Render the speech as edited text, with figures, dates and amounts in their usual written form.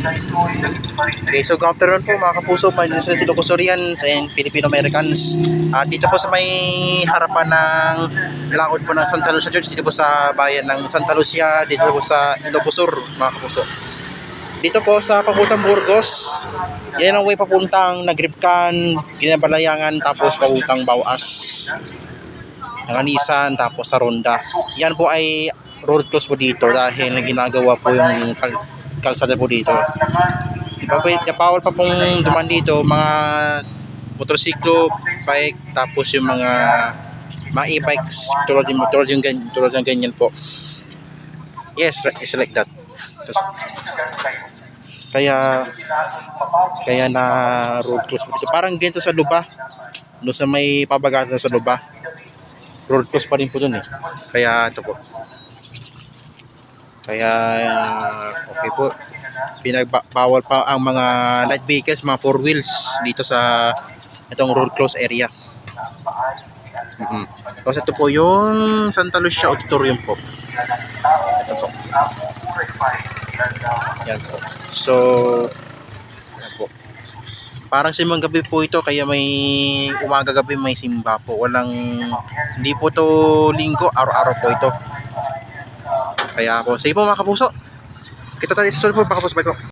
Okay, so good afternoon po mga kapuso, mga Ilocosurians and Filipino-Americans. Dito po sa may harapan ng laod po ng Santa Lucia Church, dito po sa bayan ng Santa Lucia, dito po sa Ilocosur mga kapuso. Dito po sa papuntang Burgos, yan ang way papuntang Nagribkan, Ginabalayangan, tapos papuntang Bawas, Nanganisan, tapos sa Ronda. Yan po ay road close po dito dahil ginagawa po yung kalsada po dito. Bawal pa pong duman dito mga motorsiklo, bike, tapos yung mga e-bikes tulad ng ganyan po. Yes, it's like that. Kaya na road close po dito. Parang ganito sa Luba. No, sa may pabagatan sa Luba. Road close pa rin po dun eh. Kaya ito po. Kaya okay po. Bawal pa ang mga light vehicles, mga 4 wheels dito sa itong road close area. Tapos ito po yung Santa Lucia Auditorium po. Ito po. Yan po. So, yan po. Parang simbang gabi po ito, kaya may umaga gabi may simba po. Hindi po to linggo, araw-araw po ito. Kaya po, sige po mga kapuso. Kita tayo sa sunod po mga kapuso. Bye po.